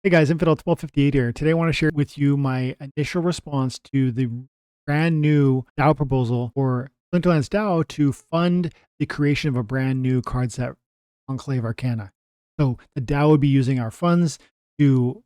Hey guys, Infidel 1258 here. Today I want to share with you my initial response to the brand new DAO proposal for Splinterlands DAO to fund the creation of a brand new card set, Conclave Arcana. So the DAO would be using our funds to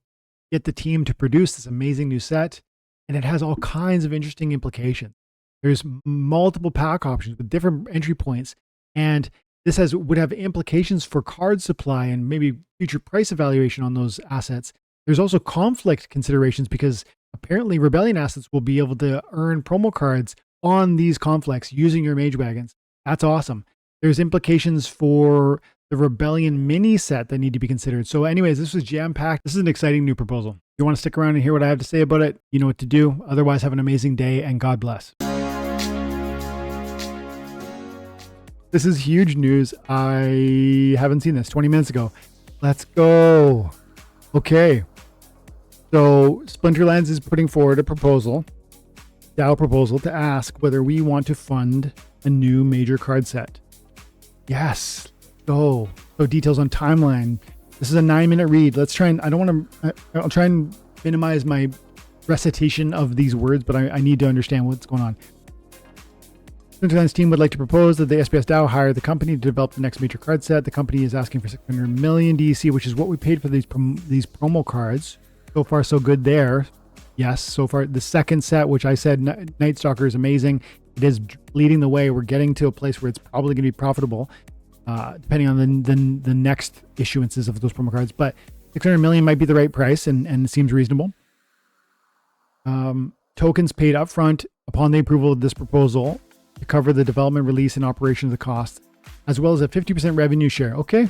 get the team to produce this amazing new set, and it has all kinds of interesting implications. There's multiple pack options with different entry points, and this would have implications for card supply and maybe future price evaluation on those assets. There's also conflict considerations because apparently Rebellion assets will be able to earn promo cards on these conflicts using your mage wagons. That's awesome. There's implications for the Rebellion mini set that need to be considered. So anyways, this was jam-packed. This is an exciting new proposal. If you want to stick around and hear what I have to say about it, you know what to do. Otherwise, have an amazing day and God bless. This is huge news. I haven't seen this 20 minutes ago. Let's go. Okay. So Splinterlands is putting forward a proposal, DAO proposal, to ask whether we want to fund a new major card set. Yes. Go. So details on timeline. This is a 9-minute read. Let's try and, I'll try and minimize my recitation of these words, but I need to understand what's going on. Splinterlands team would like to propose that the SPS DAO hire the company to develop the next major card set. The company is asking for 600 million DC, which is what we paid for these promo cards. So far, so good there. Yes, so far. The second set, which I said Night Stalker is amazing. It is leading the way. We're getting to a place where it's probably going to be profitable, depending on the next issuances of those promo cards. But 600 million might be the right price, and it seems reasonable. Tokens paid upfront upon the approval of this proposal to cover the development, release, and operation of the cost, as well as a 50% revenue share. Okay.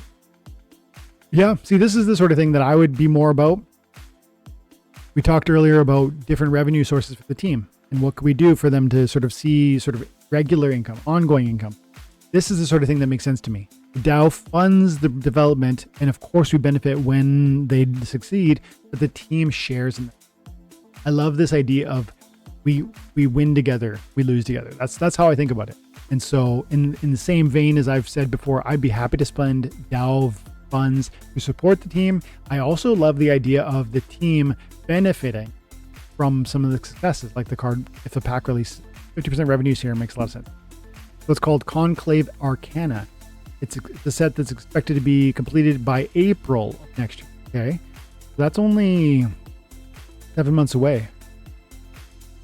Yeah. See, this is the sort of thing that I would be more about. We talked earlier about different revenue sources for the team and what could we do for them to sort of see sort of regular income, ongoing income. This is the sort of thing that makes sense to me. The DAO funds the development, and of course we benefit when they succeed, but the team shares in it. I love this idea of we win together, we lose together. That's how I think about it. And so in the same vein as I've said before, I'd be happy to spend DAO funds to support the team. I also love the idea of the team benefiting from some of the successes, like the card, if the pack release 50% revenues here makes a lot of sense. So it's called Conclave Arcana. It's a set that's expected to be completed by April of next year. Okay. So that's only 7 months away.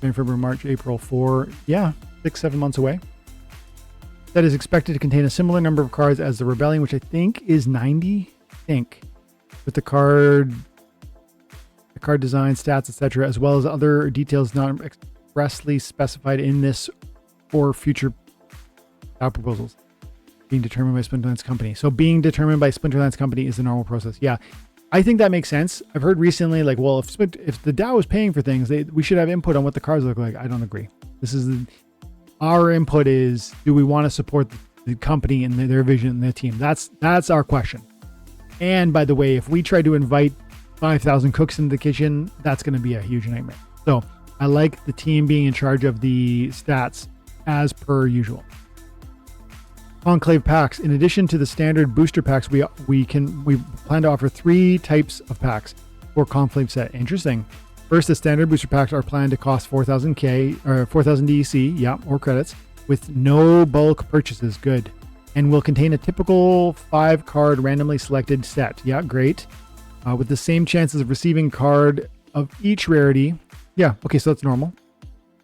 February, March, April, 6-7 months away. That is expected to contain a similar number of cards as the Rebellion, which I think is 90. With the card design, stats, etc., as well as other details not expressly specified in this or future DAO proposals being determined by Splinterlands Company. So being determined by Splinterlands Company is the normal process. Yeah. I think that makes sense. I've heard recently, like, well, if the DAO is paying for things, we should have input on what the cards look like. I don't agree. Our input is, do we want to support the company and their vision and their team? That's our question. And by the way, if we try to invite 5,000 cooks into the kitchen, that's going to be a huge nightmare. So I like the team being in charge of the stats as per usual. Conclave packs. In addition to the standard booster packs, we plan to offer 3 types of packs for Conclave set. Interesting. First, the standard booster packs are planned to cost 4,000 DEC, or credits, with no bulk purchases. Good. And will contain a typical 5-card randomly selected set. Yeah, great. With the same chances of receiving card of each rarity. Yeah, okay, so that's normal.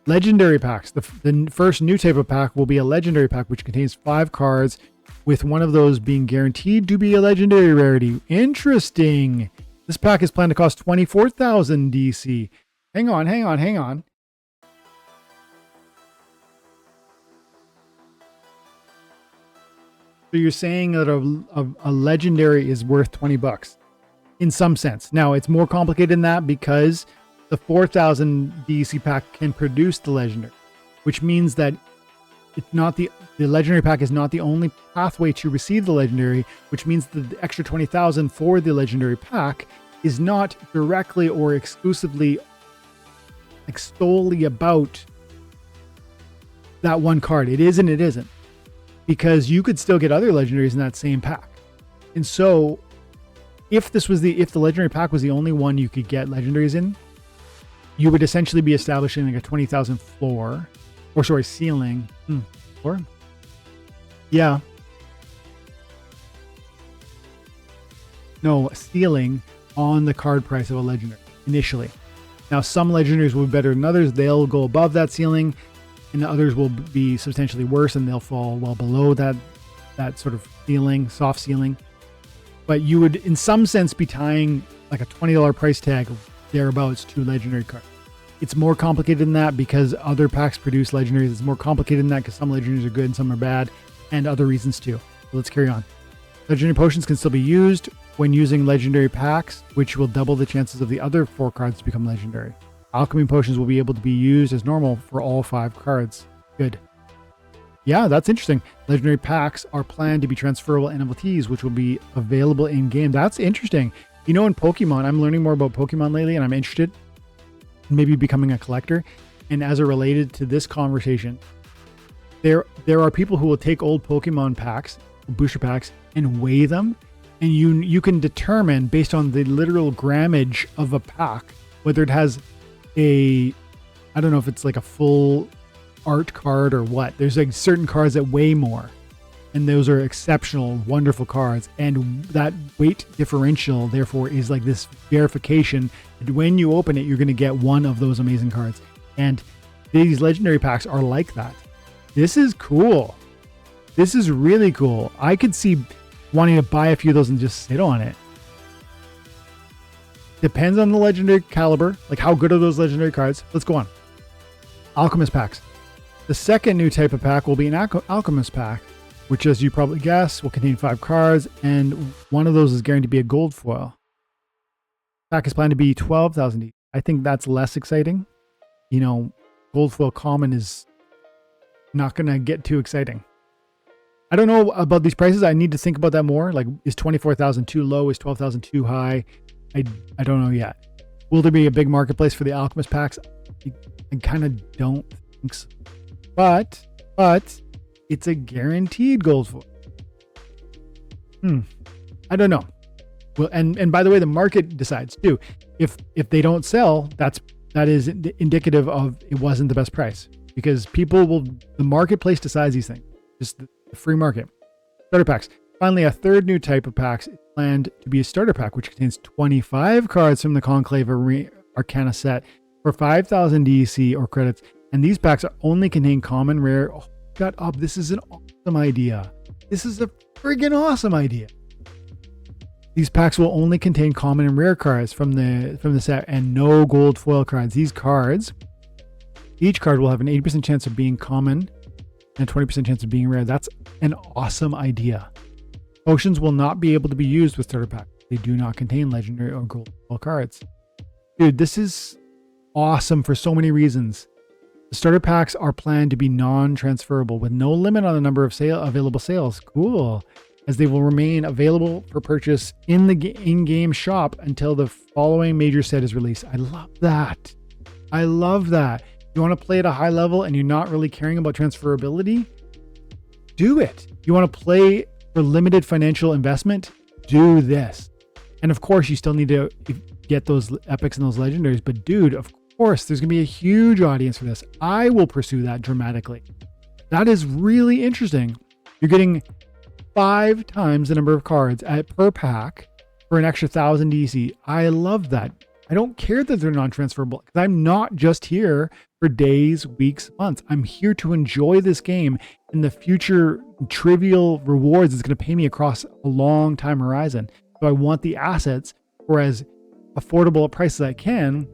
Legendary packs. The first new type of pack will be a legendary pack, which contains 5 cards, with one of those being guaranteed to be a legendary rarity. Interesting. This pack is planned to cost 24,000 DC. Hang on. So you're saying that a legendary is worth $20 in some sense. Now it's more complicated than that because the 4,000 DC pack can produce the legendary, which means that it's not the legendary pack is not the only pathway to receive the legendary, which means that the extra 20,000 for the legendary pack is not directly or exclusively solely about that one card. It is and it isn't, because you could still get other legendaries in that same pack. And so if the legendary pack was the only one you could get legendaries in, you would essentially be establishing like a 20,000 floor, or sorry, ceiling. Floor? Yeah. No, ceiling on the card price of a legendary initially. Now, some legendaries will be better than others. They'll go above that ceiling, and others will be substantially worse, and they'll fall well below that sort of ceiling, soft ceiling. But you would, in some sense, be tying like a $20 price tag thereabouts to legendary cards. It's more complicated than that because other packs produce legendaries. It's more complicated than that because some legendaries are good and some are bad, and other reasons too. So let's carry on. Legendary potions can still be used when using legendary packs, which will double the chances of the other 4 cards to become legendary. Alchemy potions will be able to be used as normal for all 5 cards. Good. Yeah, that's interesting. Legendary packs are planned to be transferable NFTs, which will be available in game. That's interesting. You know, in Pokemon, I'm learning more about Pokemon lately, and I'm interested in maybe becoming a collector. And as it related to this conversation, there are people who will take old Pokemon packs, booster packs, and weigh them, and you can determine based on the literal grammage of a pack whether it has I don't know if it's like a full art card or what. There's like certain cards that weigh more, and those are exceptional, wonderful cards, and that weight differential therefore is like this verification that when you open it, you're going to get one of those amazing cards. And these legendary packs are like that. This is cool. This is really cool. I could see wanting to buy a few of those and just sit on it. Depends on the legendary caliber, like how good are those legendary cards. Let's go on. Alchemist packs. The second new type of pack will be an Alchemist pack, which, as you probably guess, will contain 5 cards, and one of those is guaranteed to be a gold foil. Pack is planned to be 12,000 each. I think that's less exciting. You know, gold foil common is not going to get too exciting. I don't know about these prices. I need to think about that more. Like, is 24,000 too low? Is 12,000 too high? I don't know yet. Will there be a big marketplace for the Alchemist packs? I kind of don't think so. But it's a guaranteed gold foil. I don't know. Well, and by the way, the market decides too. If they don't sell, that is indicative of it wasn't the best price, because the marketplace decides these things. Just the free market. Starter packs. Finally, a third new type of packs is planned to be a starter pack, which contains 25 cards from the Conclave Arcana set for 5,000 DC or credits. And these packs only contain common, rare. Oh, shut up. This is an awesome idea. This is a friggin' awesome idea. These packs will only contain common and rare cards from the set and no gold foil cards. These cards, each card will have an 80% chance of being common and a 20% chance of being rare. That's an awesome idea. Potions will not be able to be used with starter packs. They do not contain legendary or gold foil cards. Dude, this is awesome for so many reasons. The starter packs are planned to be non-transferable with no limit on the number of available sales. Cool. As they will remain available for purchase in the in-game shop until the following major set is released. I love that. I love that. You want to play at a high level and you're not really caring about transferability? Do it. You want to play for limited financial investment? Do this. And of course, you still need to get those epics and those legendaries. But dude, of course, there's going to be a huge audience for this. I will pursue that dramatically. That is really interesting. You're getting 5 times the number of cards per pack for an extra 1,000 DC. I love that. I don't care that they're non-transferable, because I'm not just here for days, weeks, months. I'm here to enjoy this game and the future trivial rewards it's going to pay me across a long time horizon. So I want the assets for as affordable a price as I can.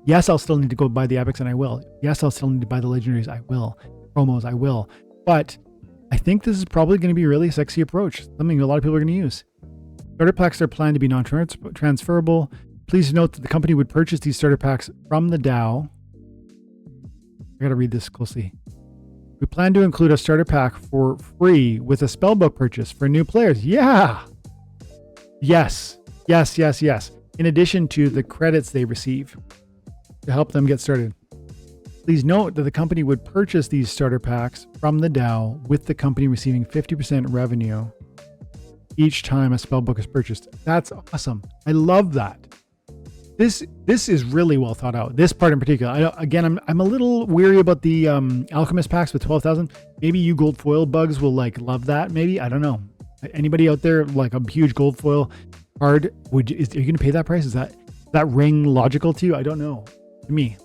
Yes, I'll still need to go buy the epics, and I will. Yes, I'll still need to buy the legendaries. I will. Promos, I will. But I think this is probably going to be a really sexy approach, something a lot of people are going to use. Starter packs are planned to be non-transferable. Please note that the company would purchase these starter packs from the DAO. I got to read this closely. We plan to include a starter pack for free with a spellbook purchase for new players. Yeah. Yes. In addition to the credits they receive to help them get started. Please note that the company would purchase these starter packs from the DAO, with the company receiving 50% revenue each time a spellbook is purchased. That's awesome. I love that. This is really well thought out. This part in particular. I'm a little weary about the alchemist packs with 12,000. Maybe you gold foil bugs will like love that. Maybe, I don't know. Anybody out there like a huge gold foil card? Are you going to pay that price? Is that ring logical to you? I don't know. To me.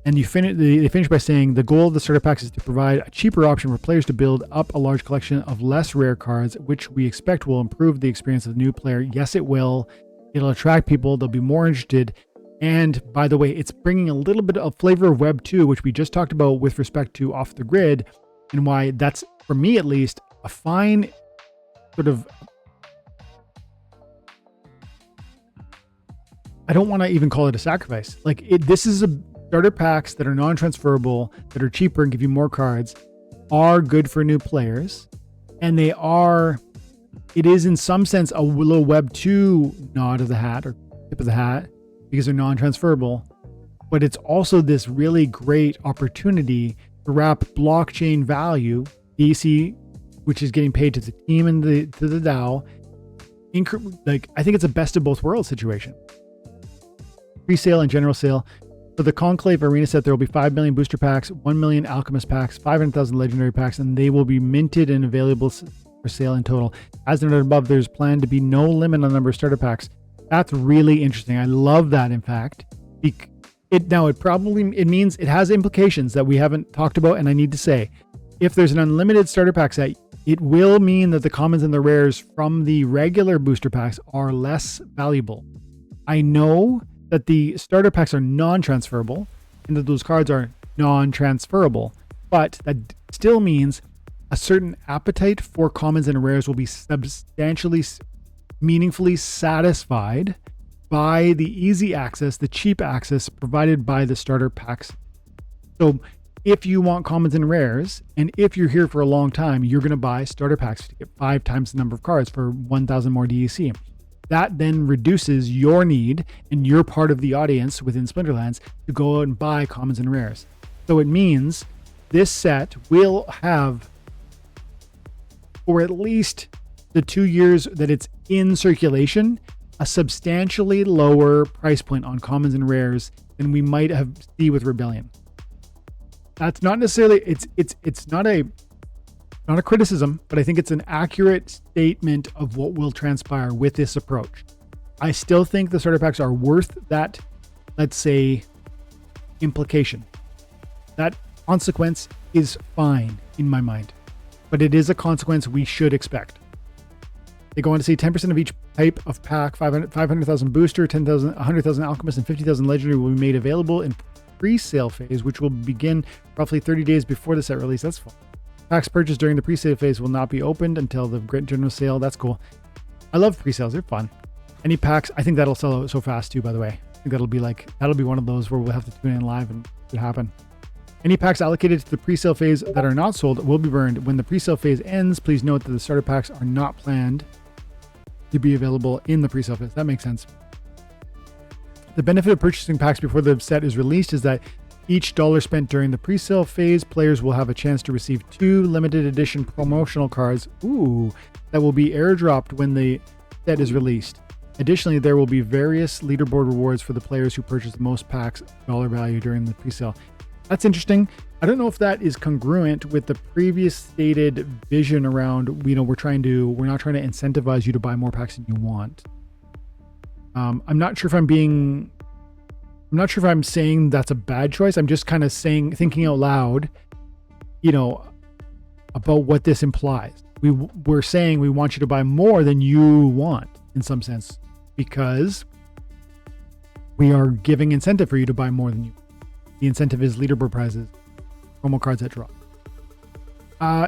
And they finish by saying the goal of the starter packs is to provide a cheaper option for players to build up a large collection of less rare cards, which we expect will improve the experience of the new player. Yes, it will. It'll attract people. They'll be more interested. And by the way, it's bringing a little bit of flavor of Web 2, which we just talked about with respect to Off the Grid, and why that's, for me at least, a fine sort of, I don't want to even call it a sacrifice. Like this is a starter packs that are non-transferable, that are cheaper and give you more cards, are good for new players. And it is in some sense a little Web 2 nod of the hat or tip of the hat because they're non-transferable. But it's also this really great opportunity to wrap blockchain value, DC, which is getting paid to the team and to the DAO. I think it's a best of both worlds situation. Pre-sale and general sale. For the Conclave Arena set, there will be 5 million booster packs, 1 million alchemist packs, 500,000 legendary packs, and they will be minted and available for sale in total. As noted above, there's planned to be no limit on the number of starter packs. That's really interesting. I love that, in fact. It means it has implications that we haven't talked about, and I need to say, if there's an unlimited starter pack set, it will mean that the commons and the rares from the regular booster packs are less valuable. I know that the starter packs are non-transferable and that those cards are non-transferable, but that still means a certain appetite for commons and rares will be substantially, meaningfully satisfied by the easy access, the cheap access provided by the starter packs. So if you want commons and rares, and if you're here for a long time, you're going to buy starter packs to get 5 times the number of cards for 1,000 more DEC. That then reduces your need, and you're part of the audience within Splinterlands, to go out and buy commons and rares. So it means this set will have, for at least the 2 years that it's in circulation, a substantially lower price point on commons and rares than we might have seen with Rebellion. That's not necessarily, it's not a criticism, but I think it's an accurate statement of what will transpire with this approach. I still think the starter packs are worth that, let's say, implication. That consequence is fine in my mind, but it is a consequence we should expect. They go on to say 10% of each type of pack, 500,000 booster, 10,000, 100,000 alchemist, and 50,000 legendary will be made available in pre-sale phase, which will begin roughly 30 days before the set release. That's fun. Packs purchased during the pre-sale phase will not be opened until the Great General Sale. That's cool. I love pre-sales. They're fun. Any packs, I think that'll sell out so fast too, by the way. I think that'll be one of those where we'll have to tune in live and it happen. Any packs allocated to the pre-sale phase that are not sold will be burned. When the pre-sale phase ends, please note that the starter packs are not planned to be available in the pre-sale phase. That makes sense. The benefit of purchasing packs before the set is released is that each dollar spent during the pre-sale phase, players will have a chance to receive 2 limited edition promotional cards, that will be airdropped when the set is released. Additionally, there will be various leaderboard rewards for the players who purchase the most packs dollar value during the pre-sale. That's interesting. I don't know if that is congruent with the previous stated vision around, we're not trying to incentivize you to buy more packs than you want. I'm not sure if I'm saying that's a bad choice. I'm just kind of thinking out loud, about what this implies. We're saying we want you to buy more than you want in some sense, because we are giving incentive for you to buy more than you. The incentive is leaderboard prizes, promo cards that drop.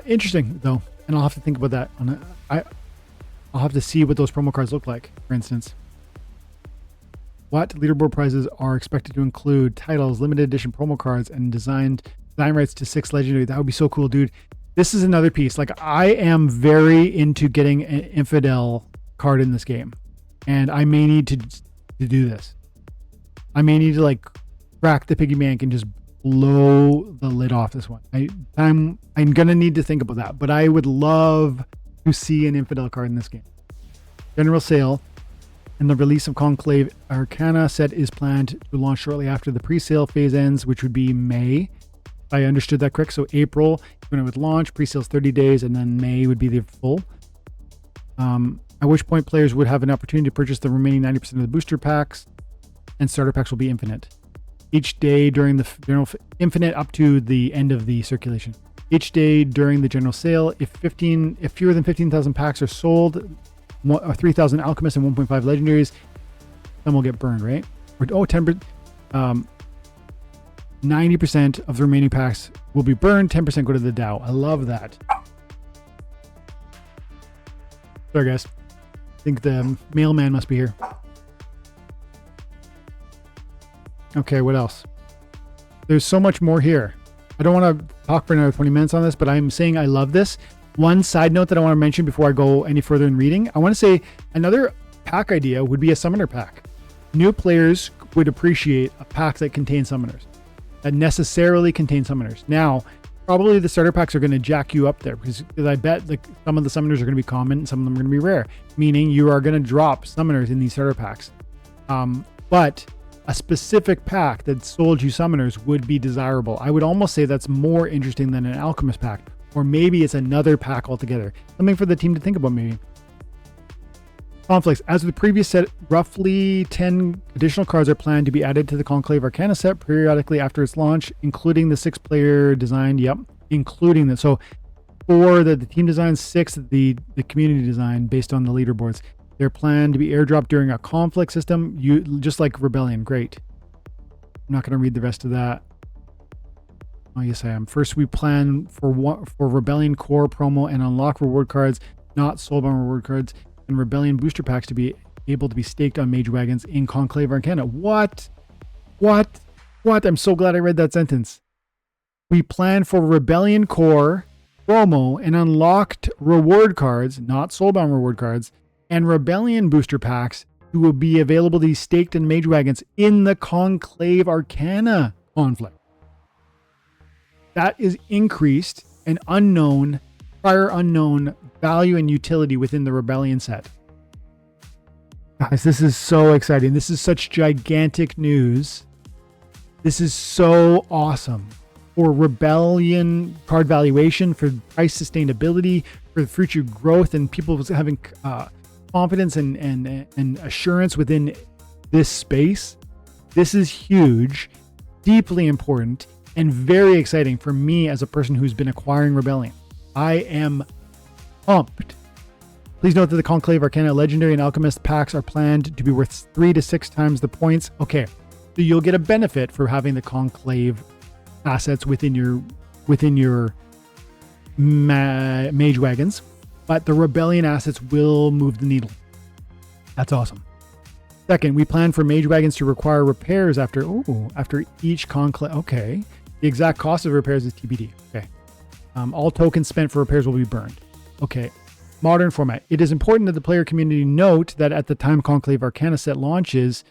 Interesting though, and I'll have to think about that. I'll have to see what those promo cards look like, for instance. What leaderboard prizes are expected to include titles, limited edition promo cards, and design rights to 6 legendary. That would be so cool, dude. This is another piece. Like, I am very into getting an Infidel card in this game, and I may need to do this. I may need to crack the piggy bank and just blow the lid off this one. I'm gonna need to think about that, but I would love to see an Infidel card in this game. General sale and the release of Conclave Arcana set is planned to launch shortly after the pre-sale phase ends, which would be May. I understood that correct. So April is when it would launch, pre-sales 30 days, and then May would be the full. At which point players would have an opportunity to purchase the remaining 90% of the booster packs, and starter packs will be infinite. Each day during the general infinite up to the end of the circulation. Each day during the general sale, if fewer than 15,000 packs are sold, 3,000 alchemists and 1.5 legendaries, some will get burned, right? Or 90% of the remaining packs will be burned, 10% go to the DAO. I love that. Sorry guys, I think the mailman must be here. Okay, what else? There's so much more here. I don't want to talk for another 20 minutes on this, but I'm saying I love this. One side note that I want to mention before I go any further in reading, I want to say another pack idea would be a summoner pack. New players would appreciate a pack that contains summoners, that necessarily contain summoners. Now, probably the starter packs are going to jack you up there because I bet some of the summoners are going to be common and some of them are going to be rare, meaning you are going to drop summoners in these starter packs. But a specific pack that sold you summoners would be desirable. I would almost say that's more interesting than an alchemist pack, or maybe it's another pack altogether. Something for the team to think about maybe. Conflicts. As with the previous set, roughly 10 additional cards are planned to be added to the Conclave Arcana set periodically after its launch, including the 6-player design. Yep, including that. So 4 the team design, 6 the community design based on the leaderboards. They're planned to be airdropped during a conflict system, just like Rebellion. Great. I'm not going to read the rest of that. Oh, yes, I am. First, we plan for Rebellion core promo and unlock reward cards, not soulbound reward cards, and Rebellion booster packs to be able to be staked on mage wagons in Conclave Arcana. What? I'm so glad I read that sentence. We plan for Rebellion core promo and unlocked reward cards, not soulbound reward cards, and Rebellion booster packs who will be available to be staked in mage wagons in the Conclave Arcana conflict. That is increased and prior unknown value and utility within the Rebellion set. Guys, this is so exciting. This is such gigantic news. This is so awesome. For Rebellion card valuation, for price sustainability, for future growth, and people having confidence and assurance within this space. This is huge, deeply important, and very exciting for me as a person who's been acquiring Rebellion. I am pumped. Please note that the Conclave Arcana Legendary and Alchemist packs are planned to be worth 3 to 6 times the points. Okay, so you'll get a benefit for having the Conclave assets within your mage wagons, but the Rebellion assets will move the needle. That's awesome. Second, we plan for mage wagons to require repairs after each conclave. Okay. The exact cost of repairs is TBD. Okay. All tokens spent for repairs will be burned. Okay. Modern format. It is important that the player community note that at the time Conclave Arcana set launches,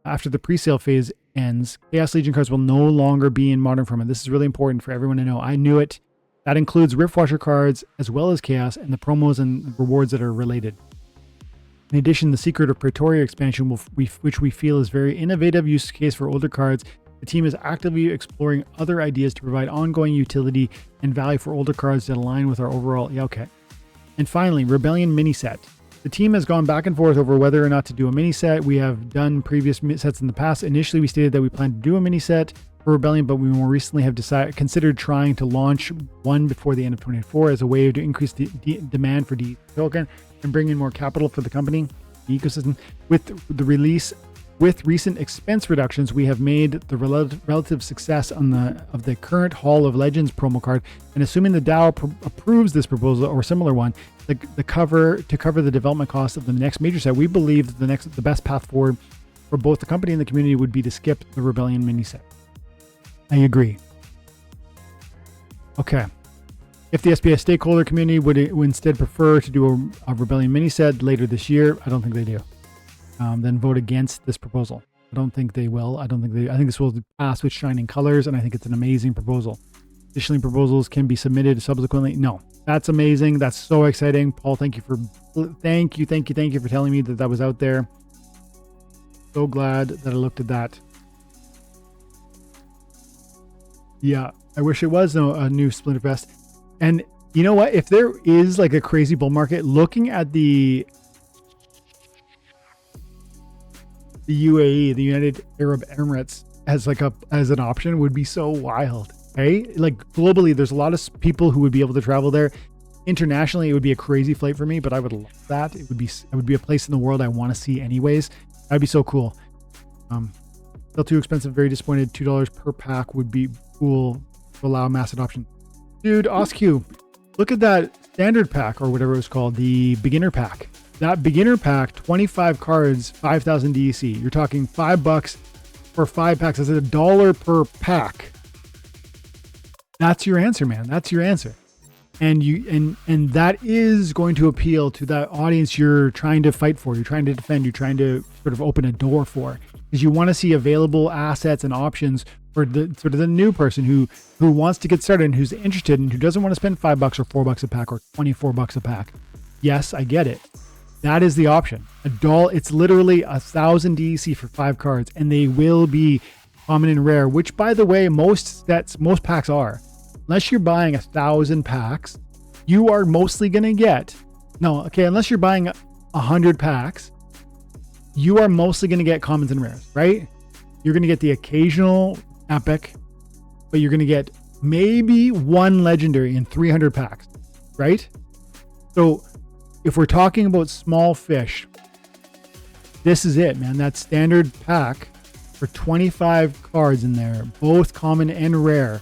after the pre-sale phase ends, Chaos Legion cards will no longer be in modern format. This is really important for everyone to know. I knew it. That includes Riftwatcher cards as well as Chaos and the promos and rewards that are related. In addition, the Secret of Praetoria expansion, which we feel is very innovative use case for older cards, the team is actively exploring other ideas to provide ongoing utility and value for older cards that align with our overall. Yeah, okay. And finally, Rebellion mini set. The team has gone back and forth over whether or not to do a mini set. We have done previous sets in the past. Initially, we stated that we plan to do a mini set for Rebellion, but we more recently have considered trying to launch one before the end of 2024 as a way to increase the demand for the token and bring in more capital for the company, the ecosystem. With recent expense reductions, we have made the relative success of the current Hall of Legends promo card, and assuming the DAO approves this proposal or similar one, to cover the development cost of the next major set, we believe that the best path forward for both the company and the community would be to skip the Rebellion mini set. I agree. Okay. If the SPS stakeholder community would instead prefer to do a Rebellion mini set later this year, I don't think they do. Then vote against this proposal. I don't think they will. I think this will pass with shining colors, and I think it's an amazing proposal. Additionally, proposals can be submitted subsequently. No, that's amazing. That's so exciting. Paul, thank you for telling me that was out there. So glad that I looked at that. Yeah, I wish it was a new Splinterfest. And you know what? If there is like a crazy bull market, looking at the UAE, the United Arab Emirates, as an option would be so wild. Hey, like globally, there's a lot of people who would be able to travel there. Internationally, it would be a crazy flight for me, but I would love that. It would be a place in the world I want to see anyways. That'd be so cool. Still too expensive. Very disappointed. $2 per pack would be cool to allow mass adoption. Dude, OSQ, look at that standard pack or whatever it was called, the beginner pack. That beginner pack, 25 cards, 5,000 DEC. You're talking $5 for 5 packs. That's $1 per pack. That's your answer, man. That's your answer. And that is going to appeal to that audience you're trying to fight for, you're trying to defend, you're trying to sort of open a door for, because you want to see available assets and options for the sort of the new person who wants to get started and who's interested and who doesn't want to spend $5 or $4 a pack or $24 a pack. Yes, I get it. That is the option. It's literally 1,000 DEC for 5 cards, and they will be common and rare, which by the way, most packs are. Unless you're buying 1,000 packs, you are mostly going to get, unless you're buying 100 packs, you are mostly going to get commons and rares, right? You're going to get the occasional epic, but you're going to get maybe one legendary in 300 packs, right? So if we're talking about small fish, this is it, man. That standard pack for 25 cards in there, both common and rare.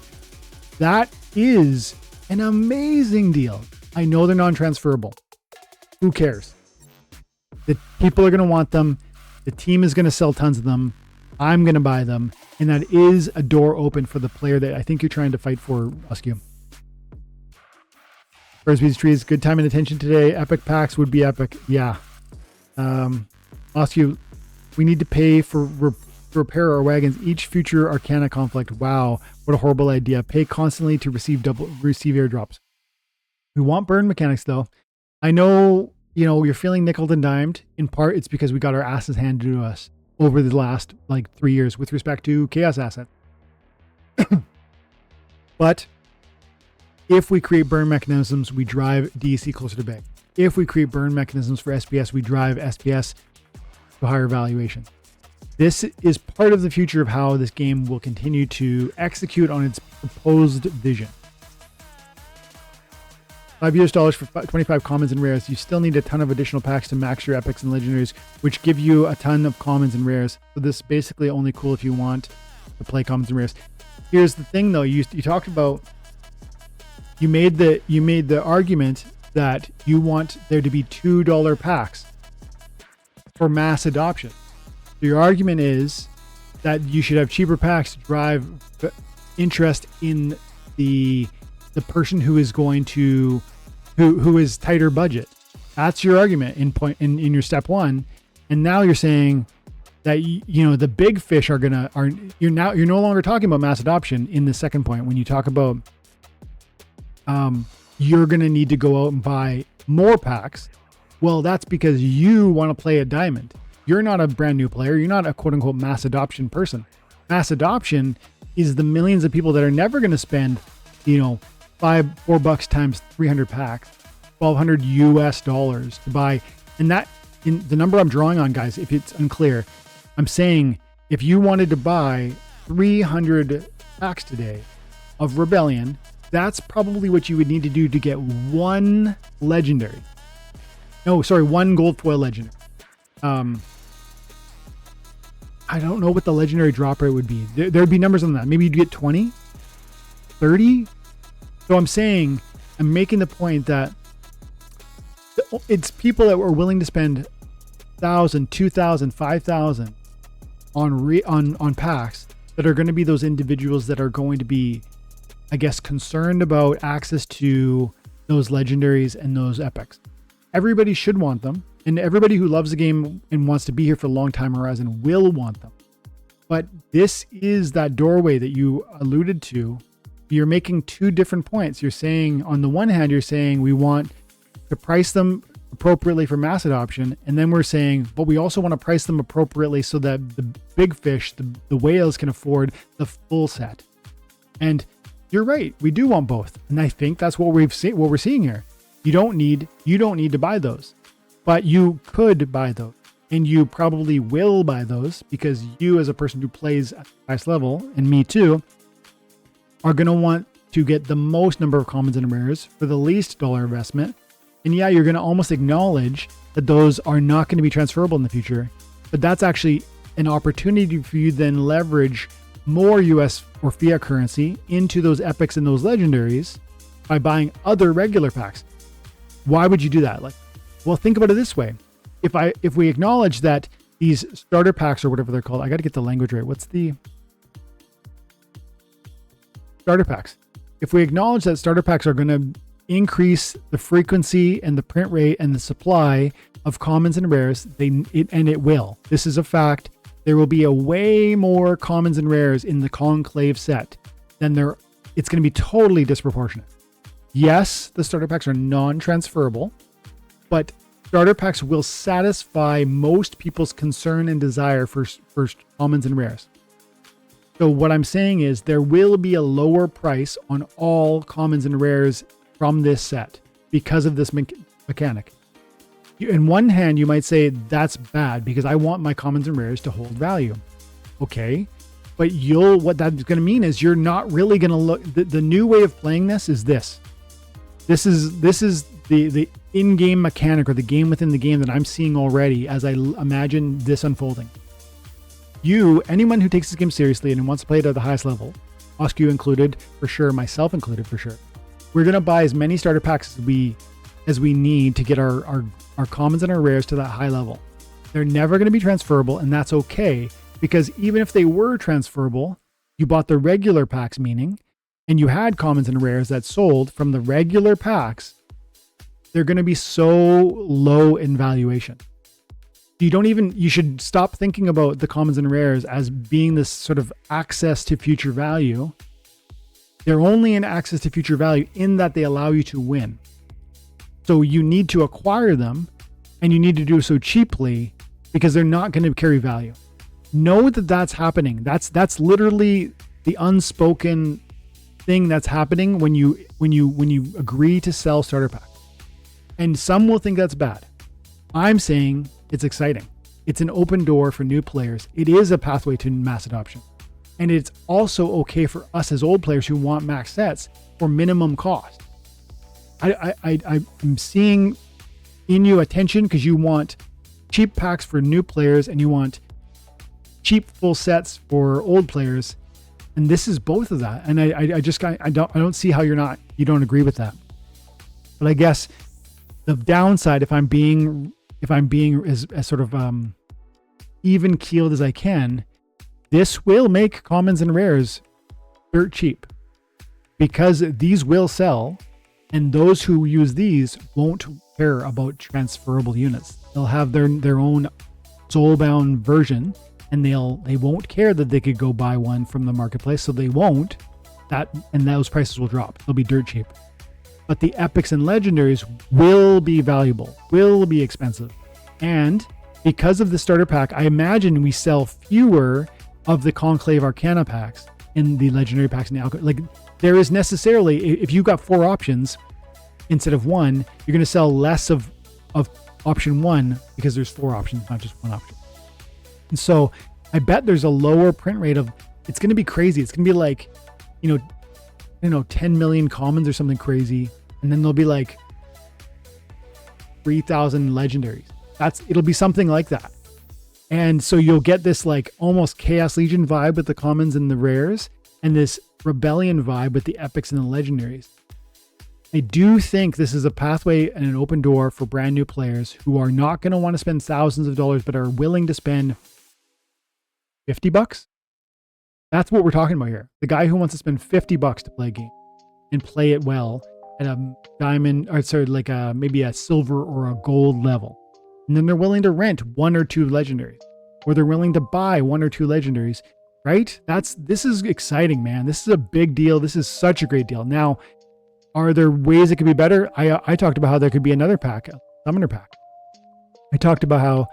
That is an amazing deal. I know they're non-transferable. Who cares? The people are going to want them. The team is going to sell tons of them. I'm going to buy them. And that is a door open for the player that I think you're trying to fight for, Rescue. Frisbee's trees, good time and attention today. Epic packs would be epic. Yeah. Rescue, we need to pay for repair our wagons each future Arcana conflict. Wow, what a horrible idea. Pay constantly to receive airdrops. We want burn mechanics though. I know, you're feeling nickeled and dimed. In part, it's because we got our asses handed to us over the last 3 years with respect to chaos assets. But if we create burn mechanisms, we drive DEC closer to bag. If we create burn mechanisms for SPS, we drive SPS to higher valuation. This is part of the future of how this game will continue to execute on its proposed vision. $5 for 25 commons and rares. You still need a ton of additional packs to max your epics and legendaries, which give you a ton of commons and rares. So this is basically only cool if you want to play commons and rares. Here's the thing though, you talked about, you made the argument that you want there to be $2 packs for mass adoption. So your argument is that you should have cheaper packs to drive interest in the person who is going to who is tighter budget. That's your argument in your step one. And now you're saying that the big fish you're no longer talking about mass adoption in the second point when you talk about you're going to need to go out and buy more packs. Well, that's because you want to play a diamond. You're not a brand new player. You're not a quote unquote mass adoption person. Mass adoption is the millions of people that are never going to spend, $4 times 300 packs, $1,200 US to buy. And that in the number I'm drawing on, guys, if it's unclear, I'm saying if you wanted to buy 300 packs today of Rebellion, that's probably what you would need to do to get one legendary. One gold foil legendary. I don't know what the legendary drop rate would be. There'd be numbers on that. Maybe you'd get 20, 30. So I'm making the point that it's people that were willing to spend 1,000, 2,000, 5,000 on packs that are going to be those individuals that are going to be, I guess, concerned about access to those legendaries and those epics. Everybody should want them. And everybody who loves the game and wants to be here for a long time horizon will want them. But this is that doorway that you alluded to. you're making two different points. You're saying, on the one hand, you're saying we want to price them appropriately for mass adoption. And then we're saying, but we also want to price them appropriately so that the big fish, the whales, can afford the full set. And you're right. We do want both. And I think that's what we're seeing here. You don't need to buy those, but you could buy those. And you probably will buy those because you, as a person who plays at the highest level, and me too, are going to want to get the most number of commons and rares for the least dollar investment. And yeah, you're going to almost acknowledge that those are not going to be transferable in the future. But that's actually an opportunity for you to then leverage more US or fiat currency into those epics and those legendaries by buying other regular packs. Why would you do that? Well, think about it this way. If we acknowledge that these starter packs, or whatever they're called, I got to get the language right. What's the starter packs? If we acknowledge that starter packs are going to increase the frequency and the print rate and the supply of commons and rares, it will. This is a fact. There will be a way more commons and rares in the Conclave set than it's going to be totally disproportionate. Yes, the starter packs are non-transferable, but starter packs will satisfy most people's concern and desire for commons and rares. So what I'm saying is there will be a lower price on all commons and rares from this set because of this mechanic. In one hand, you might say that's bad because I want my commons and rares to hold value. Okay, but what that's going to mean is you're not really going to look. The new way of playing this is this. This is the in-game mechanic, or the game within the game, that I'm seeing already as I imagine this unfolding. Anyone who takes this game seriously and wants to play it at the highest level, Oscu included for sure, myself included for sure, we're going to buy as many starter packs as we need to get our commons and our rares to that high level. They're never going to be transferable, and that's okay, because even if they were transferable, you bought the regular packs, and you had commons and rares that sold from the regular packs, they're going to be so low in valuation. You should stop thinking about the commons and rares as being this sort of access to future value. They're only an access to future value in that they allow you to win. So you need to acquire them, and you need to do so cheaply because they're not going to carry value. Know that that's happening. That's literally the unspoken thing that's happening when you agree to sell starter packs. And some will think that's bad. I'm saying it's exciting. It's an open door for new players. It is a pathway to mass adoption. And it's also okay for us as old players who want max sets for minimum cost. I'm seeing in you attention because you want cheap packs for new players and you want cheap full sets for old players. And this is both of that. And I don't see how you don't agree with that. But I guess the downside, if I'm being as sort of even keeled as I can, this will make commons and rares dirt cheap because these will sell, and those who use these won't care about transferable units. They'll have their own soulbound version, and they won't care that they could go buy one from the marketplace, so they won't. And those prices will drop. They'll be dirt cheap. But the epics and legendaries will be valuable, will be expensive. And because of the starter pack, I imagine we sell fewer of the Conclave Arcana packs in the legendary packs in the Alchemy. Like, there is necessarily, if you've got 4 options instead of 1, you're going to sell less of option 1 because there's 4 options, not just 1 option. And so I bet there's a lower print rate it's going to be crazy. It's going to be like, 10 million commons or something crazy. And then there'll be like 3,000 legendaries. It'll be something like that. And so you'll get this like almost Chaos Legion vibe with the commons and the rares, and this Rebellion vibe with the epics and the legendaries. I do think this is a pathway and an open door for brand new players who are not going to want to spend thousands of dollars, but are willing to spend $50. That's what we're talking about here. The guy who wants to spend $50 to play a game and play it well at a diamond, maybe a silver or a gold level. And then they're willing to rent 1 or 2 legendaries, or they're willing to buy 1 or 2 legendaries right? This is exciting, man. This is a big deal. This is such a great deal. Now, are there ways it could be better? I talked about how there could be another pack, a summoner pack. I talked about how,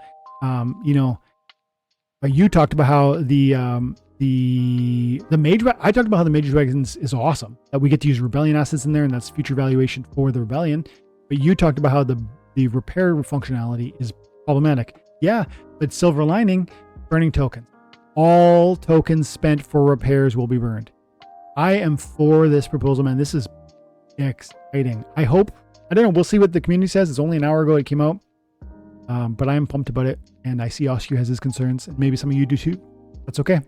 you talked about how the mage. I talked about how the mage dragons is awesome. That we get to use rebellion assets in there, and that's future valuation for the rebellion. But you talked about how the repair functionality is problematic. Yeah, but silver lining, burning tokens. All tokens spent for repairs will be burned. I am for this proposal, man. This is exciting. I don't know. We'll see what the community says. It's only an hour ago it came out. But I am pumped about it, and I see Oscar has his concerns, and maybe some of you do too. That's okay.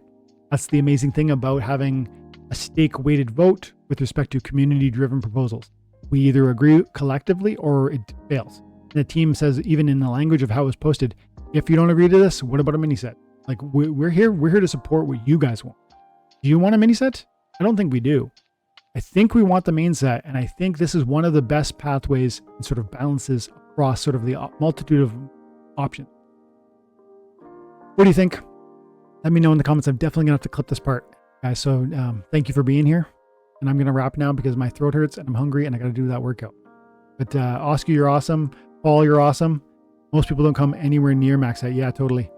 That's the amazing thing about having a stake-weighted vote with respect to community-driven proposals. We either agree collectively or it fails. And the team says, even in the language of how it was posted, if you don't agree to this, what about a mini set? Like, we're here to support what you guys want. Do you want a mini set? I don't think we do. I think we want the main set, and I think this is one of the best pathways and sort of balances across sort of the multitude of options. What do you think? Let me know in the comments. I'm definitely gonna have to clip this part, guys. So thank you for being here, and I'm gonna wrap now because my throat hurts and I'm hungry and I gotta do that workout. But Oscar, you're awesome. Paul, you're awesome. Most people don't come anywhere near max set. Yeah, totally.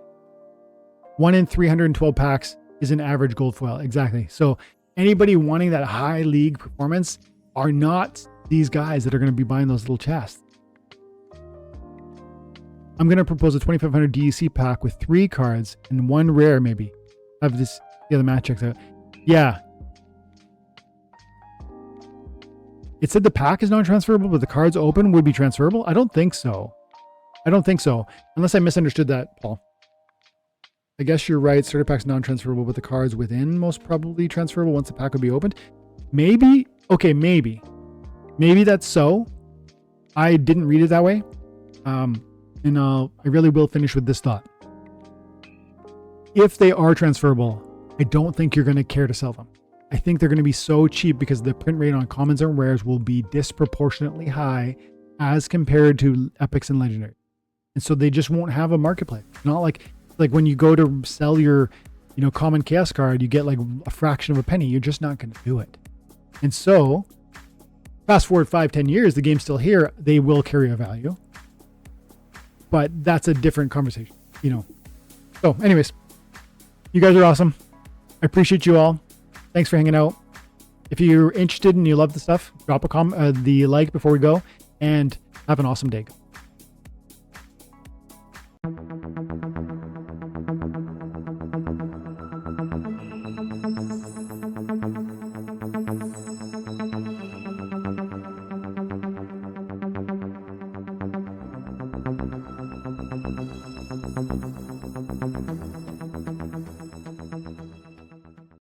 1 in 312 packs is an average gold foil. Exactly. So anybody wanting that high league performance are not these guys that are going to be buying those little chests. I'm going to propose a 2500 DEC pack with 3 cards and 1 rare, maybe. Have this, the other match checks out. Yeah. It said the pack is non-transferable, but the cards open would be transferable. I don't think so. Unless I misunderstood that, Paul. I guess you're right. Starter pack's non-transferable, but the cards within most probably transferable once the pack would be opened. Maybe. Okay, maybe. Maybe that's so. I didn't read it that way. And I really will finish with this thought. If they are transferable, I don't think you're going to care to sell them. I think they're going to be so cheap because the print rate on commons and rares will be disproportionately high as compared to epics and legendary. And so they just won't have a marketplace. Not like when you go to sell your, common chaos card, you get like a fraction of a penny. You're just not going to do it. And so fast forward 5-10 years, the game's still here. They will carry a value. But that's a different conversation, So anyways, you guys are awesome. I appreciate you all. Thanks for hanging out. If you're interested and you love the stuff, drop the like before we go, and have an awesome day.